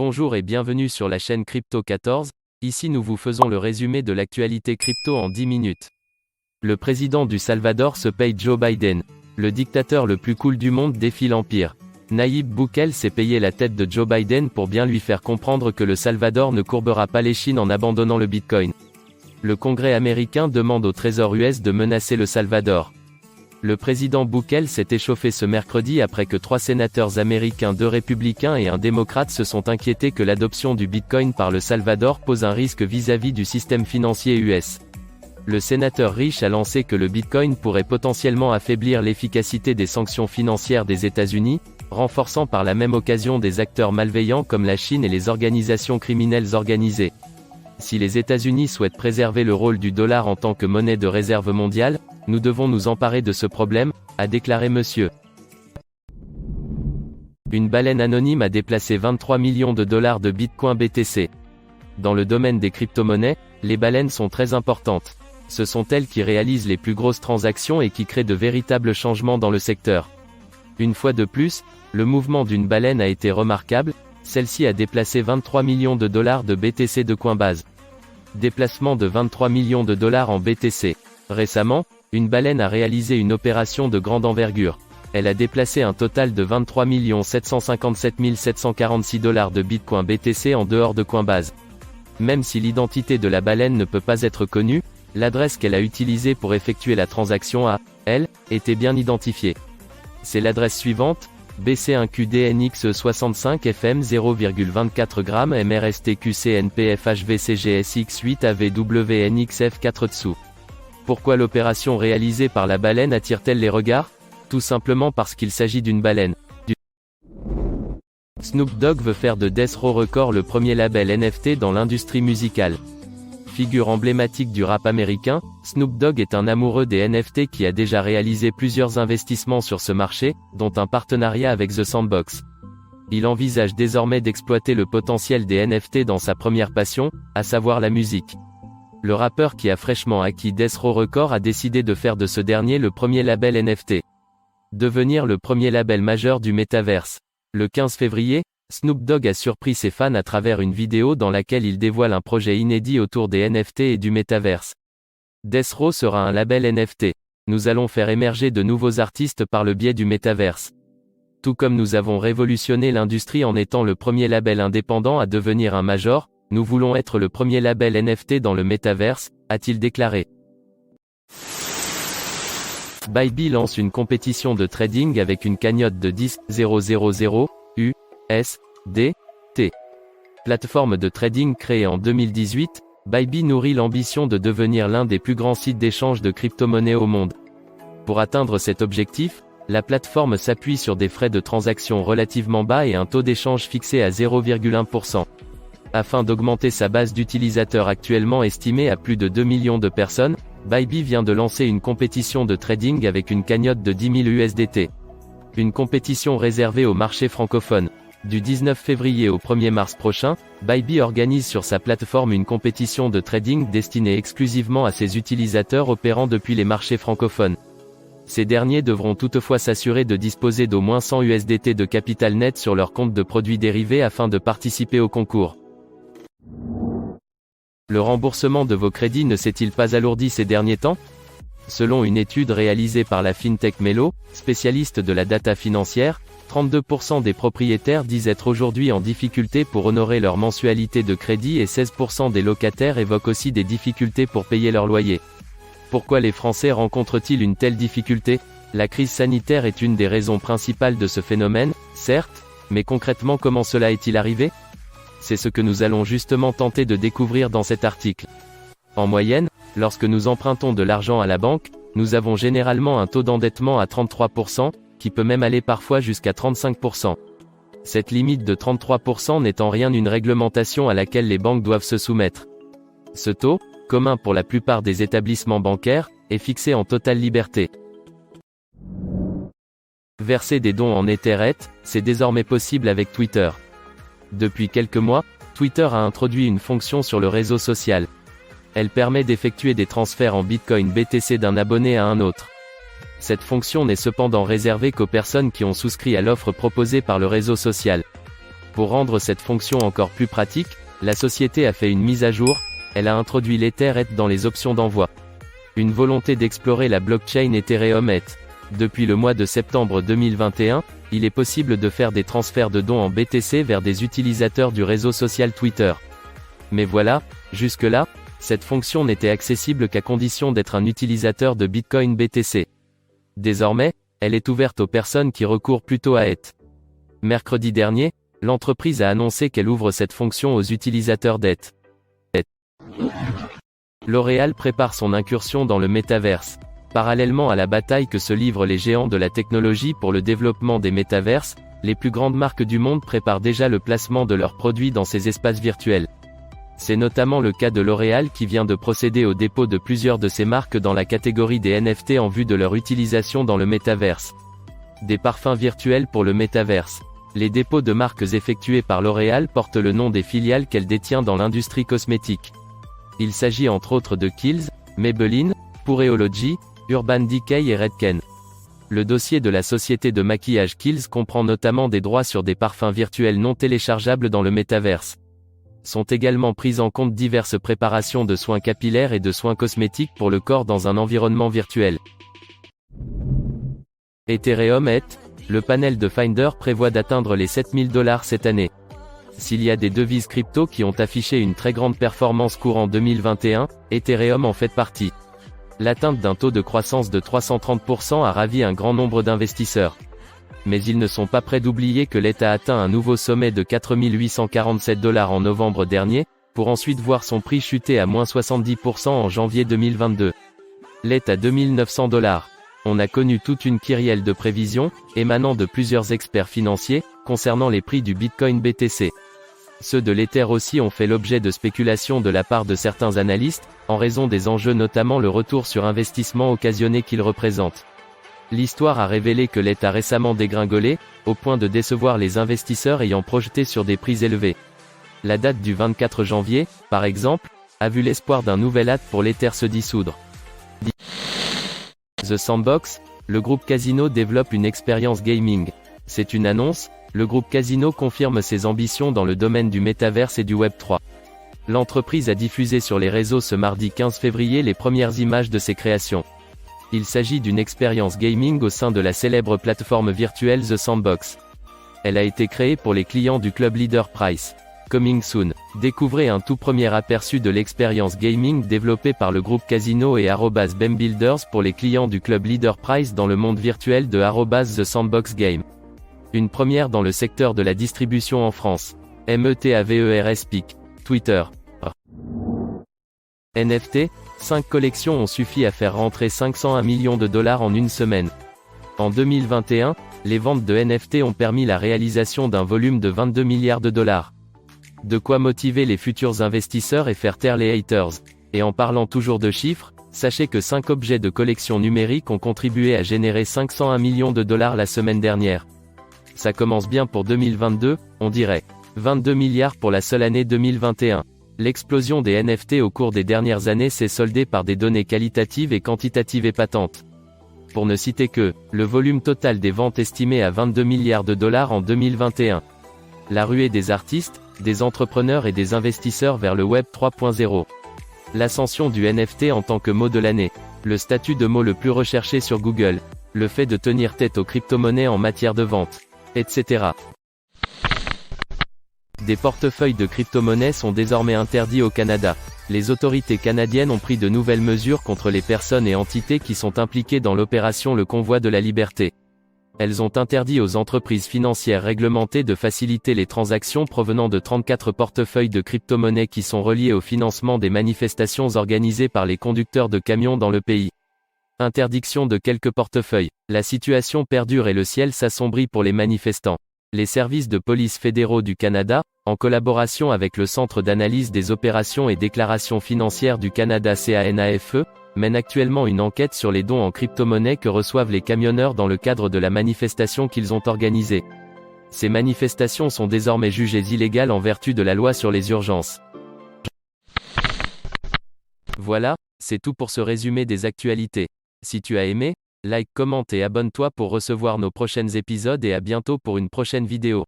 Bonjour et bienvenue sur la chaîne Crypto 14, ici nous vous faisons le résumé de l'actualité crypto en 10 minutes. Le président du Salvador se paye Joe Biden. Le dictateur le plus cool du monde défie l'empire. Nayib Bukele s'est payé la tête de Joe Biden pour bien lui faire comprendre que le Salvador ne courbera pas l'échine en abandonnant le Bitcoin. Le Congrès américain demande au Trésor US de menacer le Salvador. Le président Bukele s'est échauffé ce mercredi après que 3 sénateurs américains, 2 républicains et un démocrate se sont inquiétés que l'adoption du Bitcoin par le Salvador pose un risque vis-à-vis du système financier US. Le sénateur Risch a lancé que le Bitcoin pourrait potentiellement affaiblir l'efficacité des sanctions financières des États-Unis, renforçant par la même occasion des acteurs malveillants comme la Chine et les organisations criminelles organisées. Si les États-Unis souhaitent préserver le rôle du dollar en tant que monnaie de réserve mondiale, nous devons nous emparer de ce problème, a déclaré M. Une baleine anonyme a déplacé 23 millions de dollars de Bitcoin BTC. Dans le domaine des crypto-monnaies, les baleines sont très importantes. Ce sont elles qui réalisent les plus grosses transactions et qui créent de véritables changements dans le secteur. Une fois de plus, le mouvement d'une baleine a été remarquable, celle-ci a déplacé 23 millions de dollars de BTC de Coinbase. Déplacement de 23 millions de dollars en BTC. Récemment, une baleine a réalisé une opération de grande envergure. Elle a déplacé un total de 23 757 746 dollars de Bitcoin BTC en dehors de Coinbase. Même si l'identité de la baleine ne peut pas être connue, l'adresse qu'elle a utilisée pour effectuer la transaction a, elle, été bien identifiée. C'est l'adresse suivante: BC1QDNX65FM 0,24 g MRSTQCNPFHVCGSX8AVWNXF4 dessous. Pourquoi l'opération réalisée par la baleine attire-t-elle les regards? Tout simplement parce qu'il s'agit d'une baleine. Snoop Dogg veut faire de Death Row Records le premier label NFT dans l'industrie musicale. Figure emblématique du rap américain, Snoop Dogg est un amoureux des NFT qui a déjà réalisé plusieurs investissements sur ce marché, dont un partenariat avec The Sandbox. Il envisage désormais d'exploiter le potentiel des NFT dans sa première passion, à savoir la musique. Le rappeur qui a fraîchement acquis Death Row Records a décidé de faire de ce dernier le premier label NFT. Devenir le premier label majeur du métaverse. Le 15 février, Snoop Dogg a surpris ses fans à travers une vidéo dans laquelle il dévoile un projet inédit autour des NFT et du métaverse. Death Row sera un label NFT. Nous allons faire émerger de nouveaux artistes par le biais du métaverse. Tout comme nous avons révolutionné l'industrie en étant le premier label indépendant à devenir un major, nous voulons être le premier label NFT dans le métaverse, a-t-il déclaré. Bybit lance une compétition de trading avec une cagnotte de 10 000 USDT. Plateforme de trading créée en 2018, Bybit nourrit l'ambition de devenir l'un des plus grands sites d'échange de crypto-monnaies au monde. Pour atteindre cet objectif, la plateforme s'appuie sur des frais de transaction relativement bas et un taux d'échange fixé à 0,1%. Afin d'augmenter sa base d'utilisateurs actuellement estimée à plus de 2 millions de personnes, Bybit vient de lancer une compétition de trading avec une cagnotte de 10 000 USDT. Une compétition réservée au marché francophone. Du 19 février au 1er mars prochain, Bybit organise sur sa plateforme une compétition de trading destinée exclusivement à ses utilisateurs opérant depuis les marchés francophones. Ces derniers devront toutefois s'assurer de disposer d'au moins 100 USDT de capital net sur leur compte de produits dérivés afin de participer au concours. Le remboursement de vos crédits ne s'est-il pas alourdi ces derniers temps? Selon une étude réalisée par la FinTech Melo, spécialiste de la data financière, 32% des propriétaires disent être aujourd'hui en difficulté pour honorer leur mensualité de crédit et 16% des locataires évoquent aussi des difficultés pour payer leur loyer. Pourquoi les Français rencontrent-ils une telle difficulté? La crise sanitaire est une des raisons principales de ce phénomène, certes, mais concrètement comment cela est-il arrivé? C'est ce que nous allons justement tenter de découvrir dans cet article. En moyenne, lorsque nous empruntons de l'argent à la banque, nous avons généralement un taux d'endettement à 33%, qui peut même aller parfois jusqu'à 35%. Cette limite de 33% n'est en rien une réglementation à laquelle les banques doivent se soumettre. Ce taux, commun pour la plupart des établissements bancaires, est fixé en totale liberté. Verser des dons en Ethernet, c'est désormais possible avec Twitter. Depuis quelques mois, Twitter a introduit une fonction sur le réseau social. Elle permet d'effectuer des transferts en Bitcoin BTC d'un abonné à un autre. Cette fonction n'est cependant réservée qu'aux personnes qui ont souscrit à l'offre proposée par le réseau social. Pour rendre cette fonction encore plus pratique, la société a fait une mise à jour, elle a introduit l'Ether dans les options d'envoi. Une volonté d'explorer la blockchain Ethereum est. Depuis le mois de septembre 2021, il est possible de faire des transferts de dons en BTC vers des utilisateurs du réseau social Twitter. Mais voilà, jusque-là, cette fonction n'était accessible qu'à condition d'être un utilisateur de Bitcoin BTC. Désormais, elle est ouverte aux personnes qui recourent plutôt à ETH. Mercredi dernier, l'entreprise a annoncé qu'elle ouvre cette fonction aux utilisateurs d'ETH. L'Oréal prépare son incursion dans le métaverse. Parallèlement à la bataille que se livrent les géants de la technologie pour le développement des métaverses, les plus grandes marques du monde préparent déjà le placement de leurs produits dans ces espaces virtuels. C'est notamment le cas de L'Oréal qui vient de procéder au dépôt de plusieurs de ses marques dans la catégorie des NFT en vue de leur utilisation dans le métaverse. Des parfums virtuels pour le métaverse. Les dépôts de marques effectués par L'Oréal portent le nom des filiales qu'elle détient dans l'industrie cosmétique. Il s'agit entre autres de Kiehl's, Maybelline, Pureology, Urban Decay et Redken. Le dossier de la société de maquillage Kiehl's comprend notamment des droits sur des parfums virtuels non téléchargeables dans le métaverse. Sont également prises en compte diverses préparations de soins capillaires et de soins cosmétiques pour le corps dans un environnement virtuel. Ethereum est. Le panel de Finder prévoit d'atteindre les $7000 cette année. S'il y a des devises crypto qui ont affiché une très grande performance courant 2021, Ethereum en fait partie. L'atteinte d'un taux de croissance de 330% a ravi un grand nombre d'investisseurs. Mais ils ne sont pas prêts d'oublier que l'ETH a atteint un nouveau sommet de $4847 en novembre dernier, pour ensuite voir son prix chuter à moins 70% en janvier 2022. L'ETH à $2900. On a connu toute une kyrielle de prévisions, émanant de plusieurs experts financiers, concernant les prix du Bitcoin BTC. Ceux de l'Ether aussi ont fait l'objet de spéculations de la part de certains analystes, en raison des enjeux notamment le retour sur investissement occasionné qu'il représente. L'histoire a révélé que l'ETH a récemment dégringolé, au point de décevoir les investisseurs ayant projeté sur des prix élevés. La date du 24 janvier, par exemple, a vu l'espoir d'un nouvel acte pour l'Ether se dissoudre. The Sandbox, le groupe Casino développe une expérience gaming. C'est une annonce, le groupe Casino confirme ses ambitions dans le domaine du métaverse et du Web3. L'entreprise a diffusé sur les réseaux ce mardi 15 février les premières images de ses créations. Il s'agit d'une expérience gaming au sein de la célèbre plateforme virtuelle The Sandbox. Elle a été créée pour les clients du club Leader Price. Coming soon. Découvrez un tout premier aperçu de l'expérience gaming développée par le groupe Casino et @BemBuilders pour les clients du club Leader Price dans le monde virtuel de @The Sandbox Game. Une première dans le secteur de la distribution en France. METAVERS PIC. Twitter. NFT, 5 collections ont suffi à faire rentrer $501 millions en une semaine. En 2021, les ventes de NFT ont permis la réalisation d'un volume de $22 milliards. De quoi motiver les futurs investisseurs et faire taire les haters. Et en parlant toujours de chiffres, sachez que 5 objets de collection numérique ont contribué à générer $501 millions la semaine dernière. Ça commence bien pour 2022, on dirait. 22 milliards pour la seule année 2021. L'explosion des NFT au cours des dernières années s'est soldée par des données qualitatives et quantitatives épatantes. Pour ne citer que, le volume total des ventes estimé à $22 milliards en 2021. La ruée des artistes, des entrepreneurs et des investisseurs vers le Web 3.0. L'ascension du NFT en tant que mot de l'année. Le statut de mot le plus recherché sur Google. Le fait de tenir tête aux crypto-monnaies en matière de vente. Etc. Des portefeuilles de crypto-monnaies sont désormais interdits au Canada. Les autorités canadiennes ont pris de nouvelles mesures contre les personnes et entités qui sont impliquées dans l'opération Le Convoi de la Liberté. Elles ont interdit aux entreprises financières réglementées de faciliter les transactions provenant de 34 portefeuilles de crypto-monnaies qui sont reliés au financement des manifestations organisées par les conducteurs de camions dans le pays. Interdiction de quelques portefeuilles. La situation perdure et le ciel s'assombrit pour les manifestants. Les services de police fédéraux du Canada, en collaboration avec le Centre d'analyse des opérations et déclarations financières du Canada CANAFE, mènent actuellement une enquête sur les dons en crypto-monnaie que reçoivent les camionneurs dans le cadre de la manifestation qu'ils ont organisée. Ces manifestations sont désormais jugées illégales en vertu de la loi sur les urgences. Voilà, c'est tout pour ce résumé des actualités. Si tu as aimé, like, commente et abonne-toi pour recevoir nos prochains épisodes et à bientôt pour une prochaine vidéo.